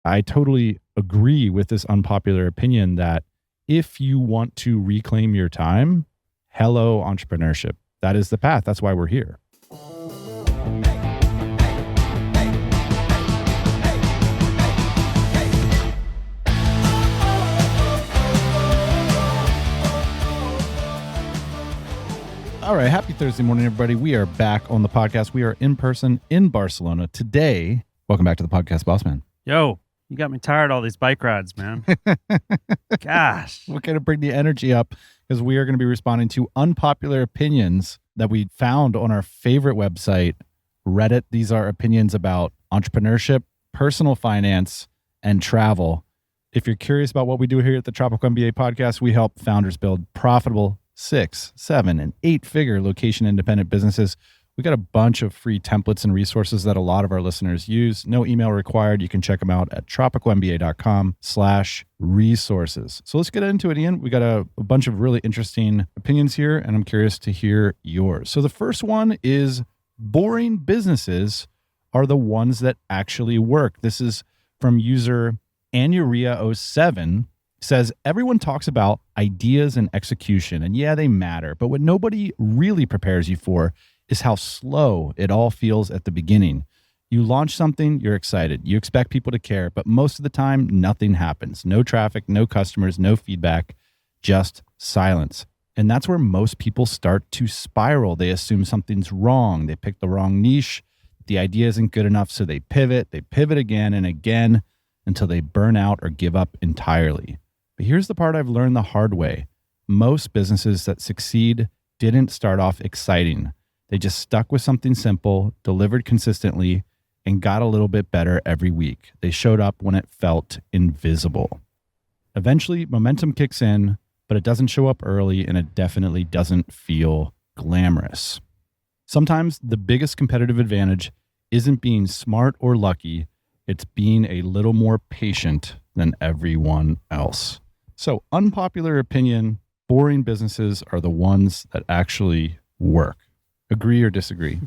I totally agree with this unpopular opinion that if you want to reclaim your time, hello, entrepreneurship. That is the path. That's why we're here. All right. Happy Thursday morning, everybody. We are back on the podcast. We are in person in Barcelona today. Welcome back to the podcast, Boss Man. Yo, you got me tired of all these bike rides, man. Gosh. We're going to bring the energy up because we are going to be responding to unpopular opinions that we found on our favorite website, Reddit. These are opinions about entrepreneurship, personal finance, and travel. If you're curious about what we do here at the Tropical MBA podcast, we help founders build profitable 6, 7, and 8-figure location-independent businesses. We got a bunch of free templates and resources that a lot of our listeners use. No email required. You can check them out at tropicalmba.com/resources. So let's get into it, Ian. We got a bunch of really interesting opinions here, and I'm curious to hear yours. So the first one is boring businesses are the ones that actually work. This is from user Anuria07. Says, everyone talks about ideas and execution, and yeah, they matter, but what nobody really prepares you for is how slow it all feels at the beginning. You launch something, you're excited. You expect people to care, but most of the time, nothing happens. No traffic, no customers, no feedback, just silence. And that's where most people start to spiral. They assume something's wrong. They pick the wrong niche. The idea isn't good enough, so they pivot. They pivot again and again until they burn out or give up entirely. But here's the part I've learned the hard way. Most businesses that succeed didn't start off exciting. They just stuck with something simple, delivered consistently, and got a little bit better every week. They showed up when it felt invisible. Eventually, momentum kicks in, but it doesn't show up early, and it definitely doesn't feel glamorous. Sometimes the biggest competitive advantage isn't being smart or lucky. It's being a little more patient than everyone else. So, unpopular opinion, boring businesses are the ones that actually work. Agree or disagree?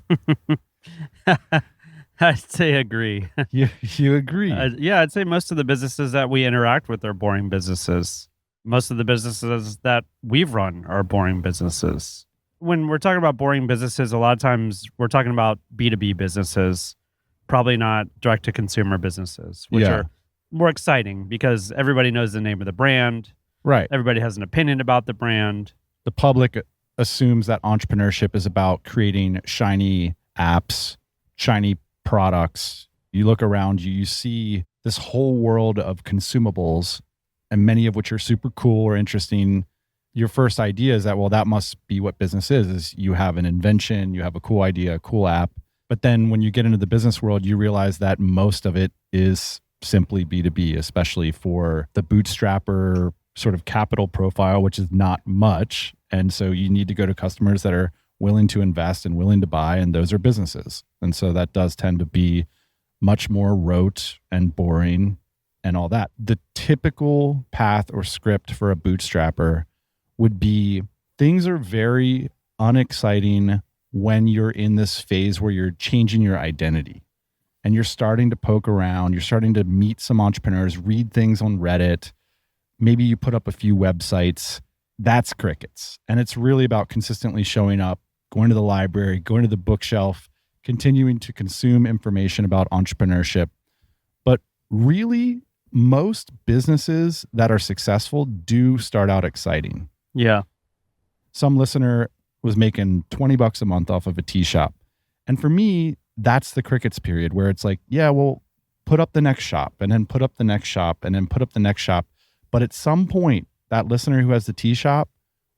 I'd say agree. You agree? Yeah, I'd say most of the businesses that we interact with are boring businesses. Most of the businesses that we've run are boring businesses. When we're talking about boring businesses, a lot of times we're talking about B2B businesses, probably not direct-to-consumer businesses, which are more exciting because everybody knows the name of the brand. Right. Everybody has an opinion about the brand. The public assumes that entrepreneurship is about creating shiny apps, shiny products. You look around you, you see this whole world of consumables, and many of which are super cool or interesting. Your first idea is that, well, that must be what business is you have an invention, you have a cool idea, a cool app. But then when you get into the business world, you realize that most of it is simply B2B, especially for the bootstrapper sort of capital profile, which is not much. And so you need to go to customers that are willing to invest and willing to buy, and those are businesses. And so that does tend to be much more rote and boring and all that. The typical path or script for a bootstrapper would be things are very unexciting when you're in this phase where you're changing your identity and you're starting to poke around, you're starting to meet some entrepreneurs, read things on Reddit. Maybe you put up a few websites. That's crickets. And it's really about consistently showing up, going to the library, going to the bookshelf, continuing to consume information about entrepreneurship. But really, most businesses that are successful do start out exciting. Yeah. Some listener was making $20 a month off of a tea shop. And for me, that's the crickets period where it's like, yeah, well, put up the next shop and then put up the next shop and then put up the next shop. But at some point, that listener who has the tea shop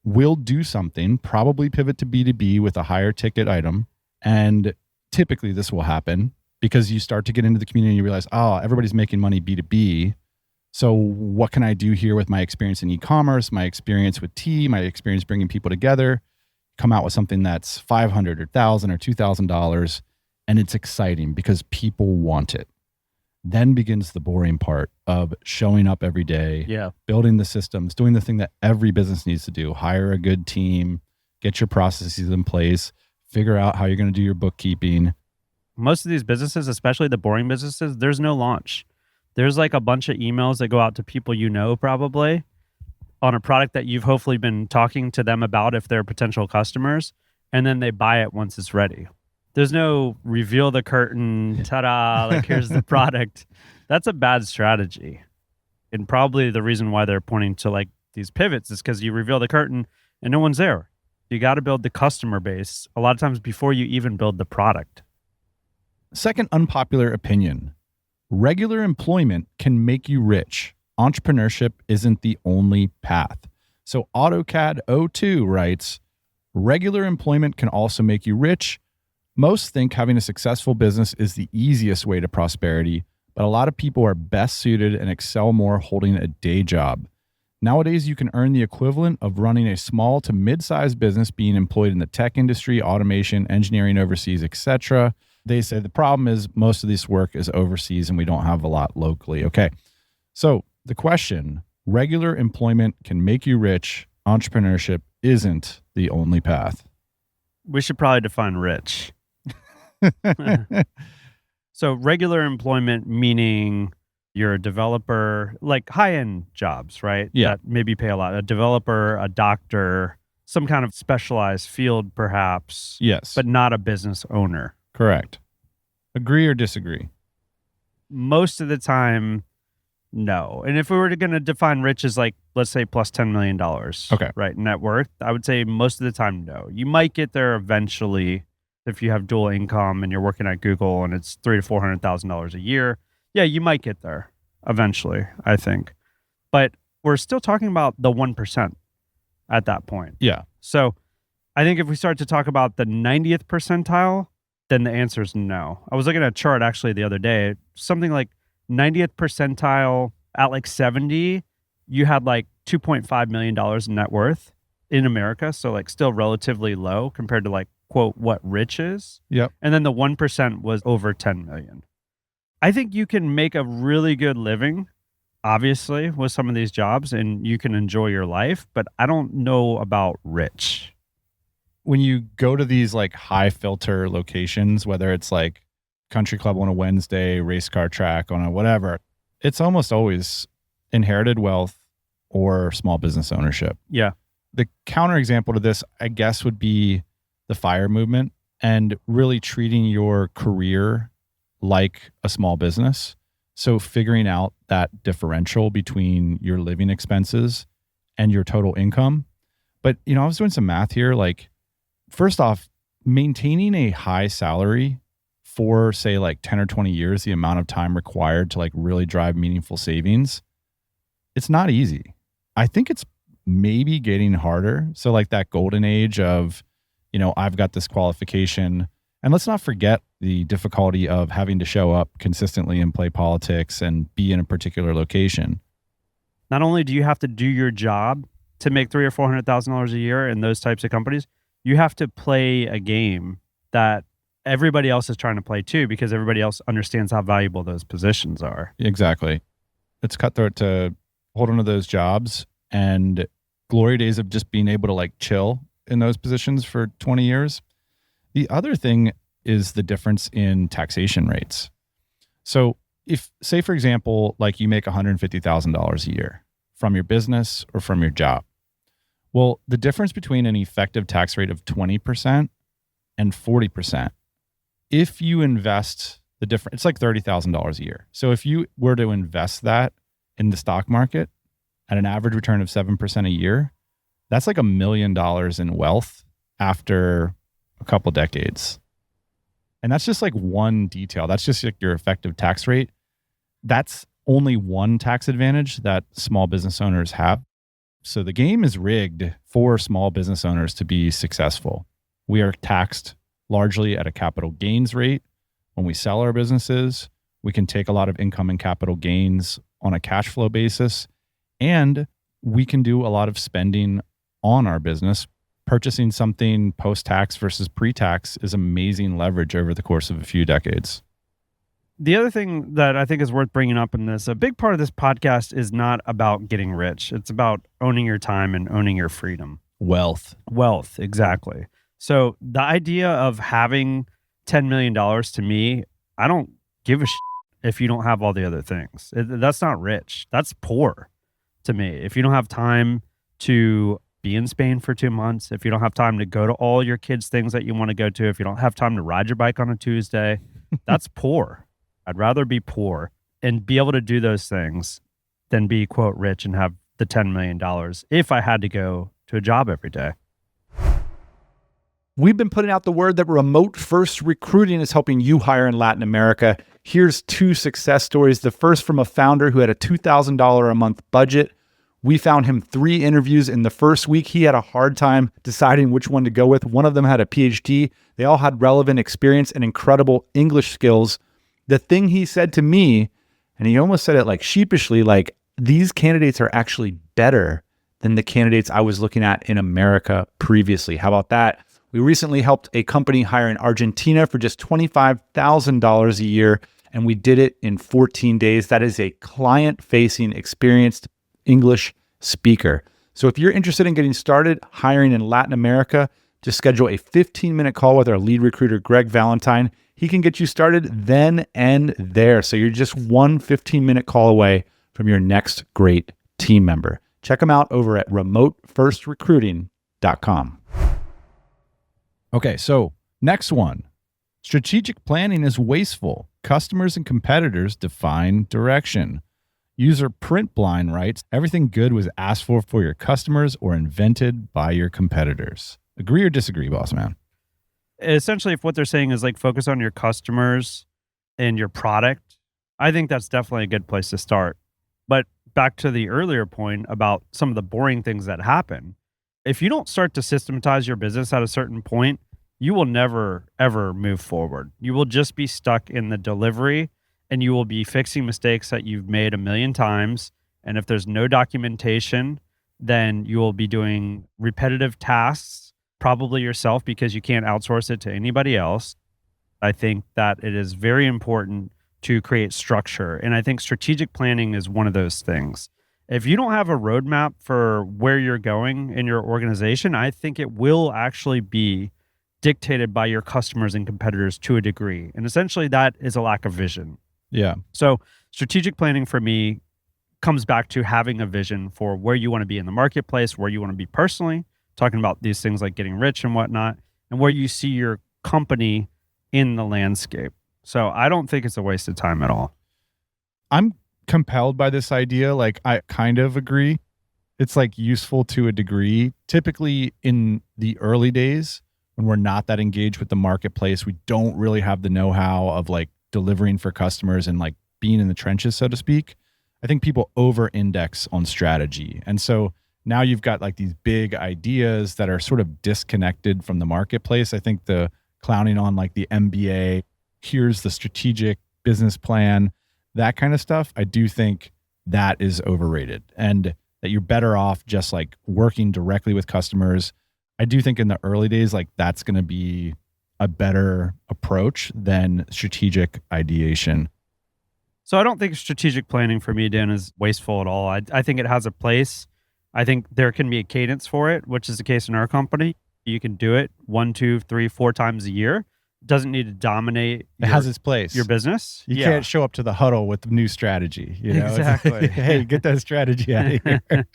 will do something, probably pivot to B2B with a higher ticket item. And typically this will happen because you start to get into the community and you realize, oh, everybody's making money B2B. So what can I do here with my experience in e-commerce, my experience with tea, my experience bringing people together, come out with something that's $500 or $1,000 or $2,000. And it's exciting because people want it. Then begins the boring part of showing up every day, building the systems, doing the thing that every business needs to do. Hire a good team, get your processes in place, figure out how you're going to do your bookkeeping. Most of these businesses, especially the boring businesses, there's no launch. There's like a bunch of emails that go out to people you know probably on a product that you've hopefully been talking to them about if they're potential customers, and then they buy it once it's ready. There's no reveal the curtain, ta-da, like here's the product. That's a bad strategy. And probably the reason why they're pointing to like these pivots is because you reveal the curtain and no one's there. You got to build the customer base a lot of times before you even build the product. Second unpopular opinion. Regular employment can make you rich. Entrepreneurship isn't the only path. So AutoCAD02 writes, regular employment can also make you rich. Most think having a successful business is the easiest way to prosperity, but a lot of people are best suited and excel more holding a day job. Nowadays, you can earn the equivalent of running a small to mid-sized business being employed in the tech industry, automation, engineering overseas, etc. They say the problem is most of this work is overseas and we don't have a lot locally. Okay, so the question, regular employment can make you rich. Entrepreneurship isn't the only path. We should probably define rich. So regular employment meaning you're a developer, like high-end jobs, right? Yeah. That maybe pay a lot. A developer, a doctor, some kind of specialized field perhaps. Yes. But not a business owner. Correct. Agree or disagree? Most of the time, no. And if we were going to define rich as like, let's say plus $10 million, okay, right, net worth, I would say most of the time, no. You might get there eventually if you have dual income and you're working at Google and it's $300,000 to $400,000 a year. Yeah, you might get there eventually, I think. But we're still talking about the 1% at that point. Yeah. So I think if we start to talk about the 90th percentile, then the answer is no. I was looking at a chart actually the other day, something like 90th percentile at like 70, you had like $2.5 million in net worth in America. So like still relatively low compared to like, quote, what rich is. Yep. And then the 1% was over 10 million. I think you can make a really good living, obviously, with some of these jobs and you can enjoy your life, but I don't know about rich. When you go to these like high filter locations, whether it's like country club on a Wednesday, race car track on a whatever, it's almost always inherited wealth or small business ownership. Yeah. The counterexample to this, I guess, would be the FIRE movement and really treating your career like a small business. So figuring out that differential between your living expenses and your total income. But, you know, I was doing some math here. Like, first off, maintaining a high salary for, say, like 10 or 20 years, the amount of time required to like really drive meaningful savings, it's not easy. I think it's maybe getting harder. So like that golden age of, you know, I've got this qualification. And let's not forget the difficulty of having to show up consistently and play politics and be in a particular location. Not only do you have to do your job to make $300,000 or $400,000 a year in those types of companies, you have to play a game that everybody else is trying to play too, because everybody else understands how valuable those positions are. Exactly. It's cutthroat to hold on to those jobs, and glory days of just being able to like chill in those positions for 20 years. The other thing is the difference in taxation rates. So if, say, for example, like you make $150,000 a year from your business or from your job, well, the difference between an effective tax rate of 20% and 40%, if you invest the difference, it's like $30,000 a year. So if you were to invest that in the stock market at an average return of 7% a year, that's like $1 million in wealth after a couple decades. And that's just like one detail. That's just like your effective tax rate. That's only one tax advantage that small business owners have. So the game is rigged for small business owners to be successful. We are taxed largely at a capital gains rate. When we sell our businesses, we can take a lot of income and capital gains on a cash flow basis. And we can do a lot of spending on our business. Purchasing something post-tax versus pre-tax is amazing leverage over the course of a few decades. The other thing that I think is worth bringing up in this, a big part of this podcast is not about getting rich. It's about owning your time and owning your freedom. Wealth, exactly. So the idea of having $10 million to me, I don't give a shit. if you don't have all the other things. That's not rich. That's poor to me. If you don't have time to be in Spain for 2 months, if you don't have time to go to all your kids' things that you want to go to, if you don't have time to ride your bike on a Tuesday, that's poor. I'd rather be poor and be able to do those things than be, quote, rich and have the $10 million if I had to go to a job every day. We've been putting out the word that remote first recruiting is helping you hire in Latin America. Here's 2 success stories. The first from a founder who had a $2,000 a month budget. We found him 3 interviews in the first week. He had a hard time deciding which one to go with. One of them had a PhD. They all had relevant experience and incredible English skills. The thing he said to me, and he almost said it like sheepishly, like, these candidates are actually better than the candidates I was looking at in America previously. How about that? We recently helped a company hire in Argentina for just $25,000 a year, and we did it in 14 days. That is a client-facing, experienced English speaker. So if you're interested in getting started hiring in Latin America, just schedule a 15-minute call with our lead recruiter, Greg Valentine. He can get you started then and there. So you're just one 15-minute call away from your next great team member. Check them out over at remotefirstrecruiting.com. Okay, so next one. Strategic planning is wasteful. Customers and competitors define direction. User Print Blind writes, everything good was asked for your customers or invented by your competitors. Agree or disagree, boss man? Essentially, if what they're saying is like focus on your customers and your product, I think that's definitely a good place to start. But back to the earlier point about some of the boring things that happen, if you don't start to systematize your business at a certain point, you will never, ever move forward. You will just be stuck in the delivery and you will be fixing mistakes that you've made a million times. And if there's no documentation, then you will be doing repetitive tasks, probably yourself, because you can't outsource it to anybody else. I think that it is very important to create structure. And I think strategic planning is one of those things. If you don't have a roadmap for where you're going in your organization, I think it will actually be dictated by your customers and competitors to a degree. And essentially that is a lack of vision. Yeah. So strategic planning for me comes back to having a vision for where you want to be in the marketplace, where you want to be personally, talking about these things like getting rich and whatnot, and where you see your company in the landscape. So I don't think it's a waste of time at all. I'm compelled by this idea. Like, I kind of agree. It's like useful to a degree. Typically in the early days, when we're not that engaged with the marketplace, we don't really have the know-how of like delivering for customers and like being in the trenches, so to speak. I think people over-index on strategy. And so now you've got like these big ideas that are sort of disconnected from the marketplace. I think the clowning on like the MBA, here's the strategic business plan, that kind of stuff, I do think that is overrated and that you're better off just like working directly with customers. I do think in the early days, like that's going to be a better approach than strategic ideation. So I don't think strategic planning for me, Dan, is wasteful at all. I think it has a place. I think there can be a cadence for it, which is the case in our company. You can do it 1, 2, 3, 4 times a year. It doesn't need to dominate. It has its place. Your business. You can't show up to the huddle with the new strategy. You know? Exactly. Hey, get that strategy out of here.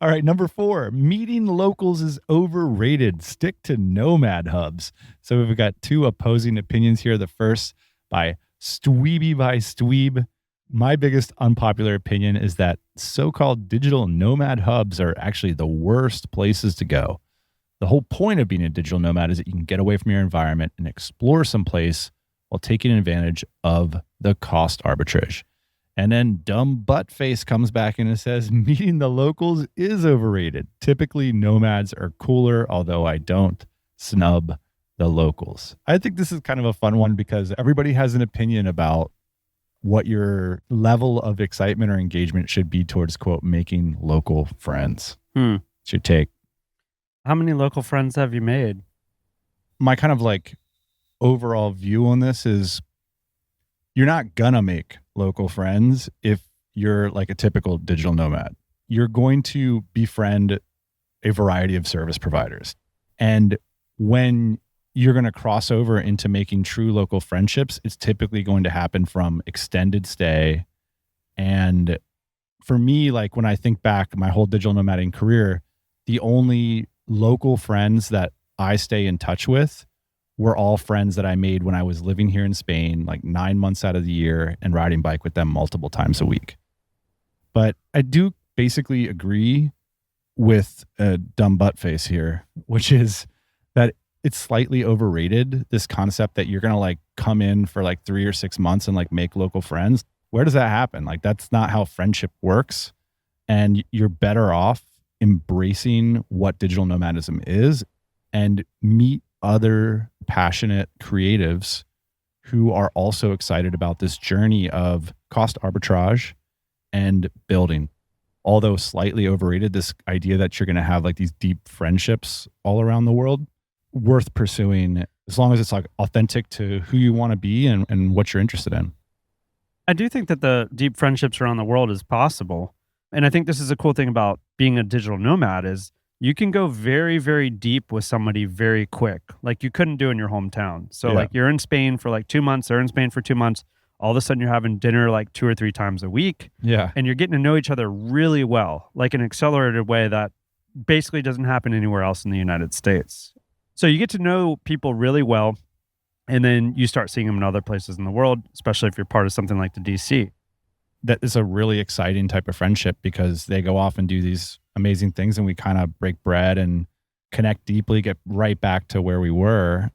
All right, number 4, meeting locals is overrated. Stick to nomad hubs. So we've got 2 opposing opinions here. The first by Stweeby by Stweeb. My biggest unpopular opinion is that so-called digital nomad hubs are actually the worst places to go. The whole point of being a digital nomad is that you can get away from your environment and explore someplace while taking advantage of the cost arbitrage. And then dumb buttface comes back in and says, meeting the locals is overrated. Typically, nomads are cooler, although I don't snub the locals. I think this is kind of a fun one because everybody has an opinion about what your level of excitement or engagement should be towards, quote, making local friends. What's your take? How many local friends have you made? My kind of like overall view on this is you're not gonna make local friends if you're like a typical digital nomad. You're going to befriend a variety of service providers. And when you're going to cross over into making true local friendships, it's typically going to happen from extended stay. And for me, like when I think back my whole digital nomading career, the only local friends that I stay in touch with were all friends that I made when I was living here in Spain, like 9 months out of the year, and riding bike with them multiple times a week. But I do basically agree with a dumb butt face here, which is that it's slightly overrated, this concept that you're going to like come in for like 3 or 6 months and like make local friends. Where does that happen? Like, that's not how friendship works. And you're better off embracing what digital nomadism is and meet other passionate creatives who are also excited about this journey of cost arbitrage and building. Although slightly overrated, this idea that you're going to have like these deep friendships all around the world, worth pursuing as long as it's like authentic to who you want to be and what you're interested in. I do think that the deep friendships around the world is possible. And I think this is a cool thing about being a digital nomad is you can go very, very deep with somebody very quick, like you couldn't do in your hometown. So like you're in Spain for like 2 months, they're in Spain for 2 months. All of a sudden you're having dinner like 2 or 3 times a week. Yeah. And you're getting to know each other really well, like an accelerated way that basically doesn't happen anywhere else in the United States. So you get to know people really well. And then you start seeing them in other places in the world, especially if you're part of something like the DC. That is a really exciting type of friendship because they go off and do these amazing things and we kind of break bread and connect deeply, get right back to where we were.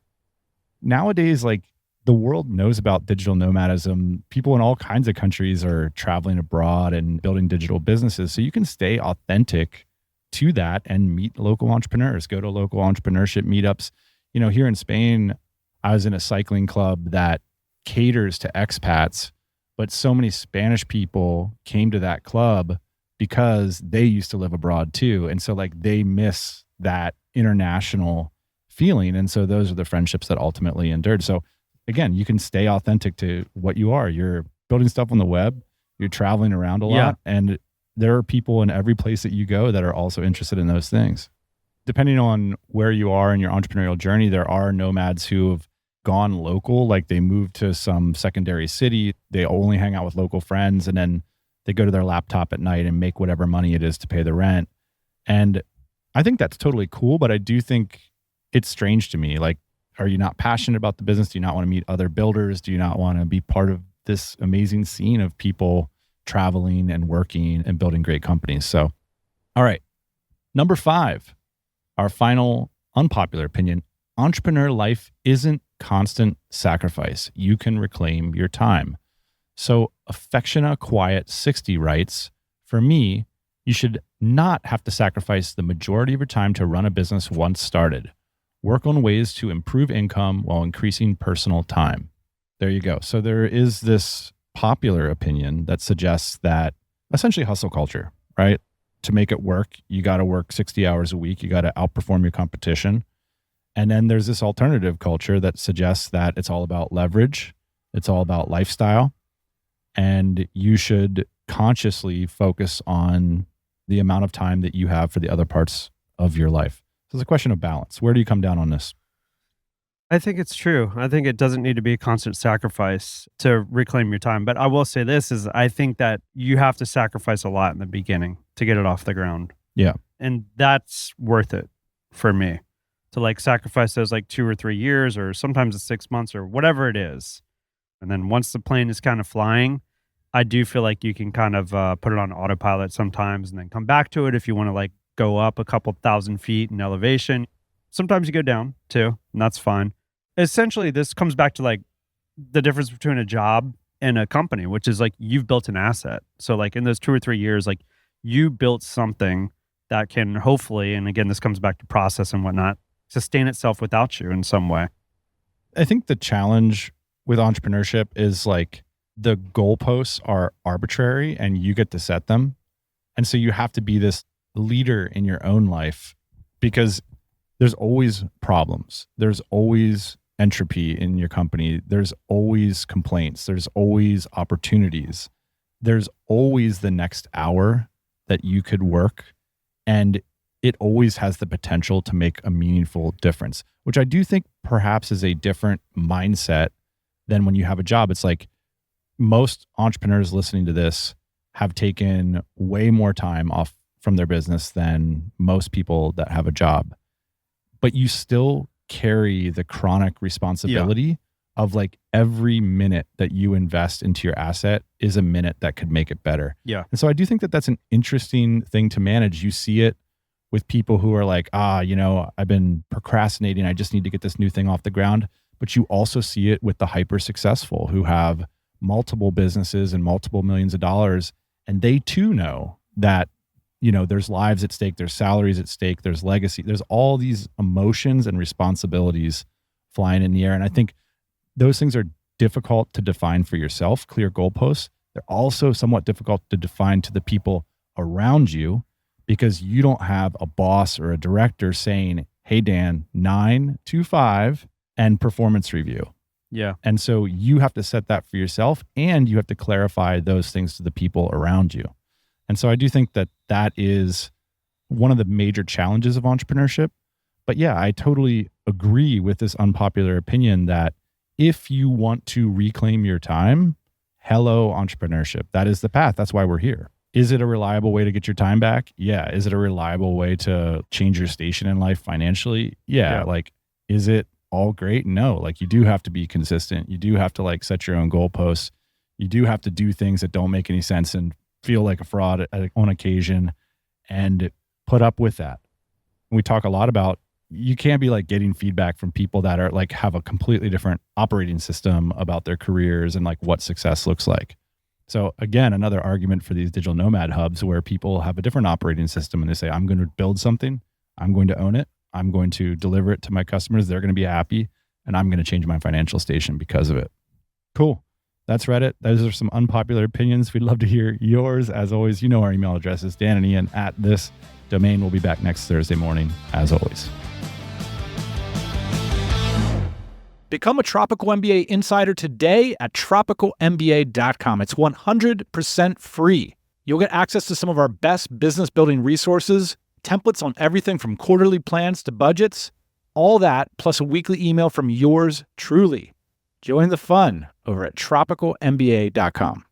Nowadays, like the world knows about digital nomadism. People in all kinds of countries are traveling abroad and building digital businesses. So you can stay authentic to that and meet local entrepreneurs, go to local entrepreneurship meetups. You know, here in Spain, I was in a cycling club that caters to expats, but so many Spanish people came to that club because they used to live abroad too. And so like they miss that international feeling. And so those are the friendships that ultimately endured. So again, you can stay authentic to what you are. You're building stuff on the web, you're traveling around a lot, and there are people in every place that you go that are also interested in those things. Depending on where you are in your entrepreneurial journey, there are nomads who have gone local, like they moved to some secondary city, they only hang out with local friends, and then they go to their laptop at night and make whatever money it is to pay the rent. And I think that's totally cool, but I do think it's strange to me. Like, are you not passionate about the business? Do you not want to meet other builders? Do you not want to be part of this amazing scene of people traveling and working and building great companies? So, all right. Number 5, our final unpopular opinion. Entrepreneur life isn't constant sacrifice. You can reclaim your time. So Affectiona Quiet 60 writes, for me, you should not have to sacrifice the majority of your time to run a business once started. Work on ways to improve income while increasing personal time. There you go. So there is this popular opinion that suggests that essentially hustle culture, right? To make it work, you got to work 60 hours a week. You got to outperform your competition. And then there's this alternative culture that suggests that it's all about leverage. It's all about lifestyle. And you should consciously focus on the amount of time that you have for the other parts of your life. So it's a question of balance. Where do you come down on this? I think it's true. I think it doesn't need to be a constant sacrifice to reclaim your time. But I will say this is I think that you have to sacrifice a lot in the beginning to get it off the ground. Yeah. And that's worth it for me to like sacrifice those like 2 or 3 years or sometimes it's 6 months or whatever it is. And then once the plane is kind of flying, I do feel like you can kind of put it on autopilot sometimes and then come back to it if you want to like go up a couple thousand feet in elevation. Sometimes you go down too, and that's fine. Essentially, this comes back to like the difference between a job and a company, which is like you've built an asset. So like in those 2 or 3 years, like you built something that can hopefully, and again, this comes back to process and whatnot, sustain itself without you in some way. I think the challenge with entrepreneurship is like the goalposts are arbitrary and you get to set them. And so you have to be this leader in your own life because there's always problems. There's always entropy in your company. There's always complaints. There's always opportunities. There's always the next hour that you could work. And it always has the potential to make a meaningful difference, which I do think perhaps is a different mindset than when you have a job. It's like most entrepreneurs listening to this have taken way more time off from their business than most people that have a job. But you still carry the chronic responsibility of like every minute that you invest into your asset is a minute that could make it better. Yeah. And so I do think that that's an interesting thing to manage. You see it with people who are like, I've been procrastinating. I just need to get this new thing off the ground. But you also see it with the hyper successful who have multiple businesses and multiple millions of dollars. And they too know that, there's lives at stake, there's salaries at stake, there's legacy, there's all these emotions and responsibilities flying in the air. And I think those things are difficult to define for yourself, clear goalposts. They're also somewhat difficult to define to the people around you because you don't have a boss or a director saying, hey, Dan, 9 to 5 and performance review. Yeah. And so you have to set that for yourself and you have to clarify those things to the people around you. And so I do think that that is one of the major challenges of entrepreneurship. But yeah, I totally agree with this unpopular opinion that if you want to reclaim your time, hello, entrepreneurship. That is the path. That's why we're here. Is it a reliable way to get your time back? Yeah. Is it a reliable way to change your station in life financially? Yeah. Like, is it all great? No. Like, you do have to be consistent. You do have to like set your own goalposts. You do have to do things that don't make any sense and feel like a fraud on occasion and put up with that. We talk a lot about you can't be like getting feedback from people that are like have a completely different operating system about their careers and like what success looks like. So again, another argument for these digital nomad hubs where people have a different operating system and they say, I'm going to build something, I'm going to own it, I'm going to deliver it to my customers, they're going to be happy, and I'm going to change my financial station because of it. Cool. That's Reddit. Those are some unpopular opinions. We'd love to hear yours. As always, our email address is Dan and Ian at this domain. We'll be back next Thursday morning, as always. Become a Tropical MBA insider today at tropicalmba.com. It's 100% free. You'll get access to some of our best business building resources, templates on everything from quarterly plans to budgets, all that, plus a weekly email from yours truly. Join the fun over at tropicalmba.com.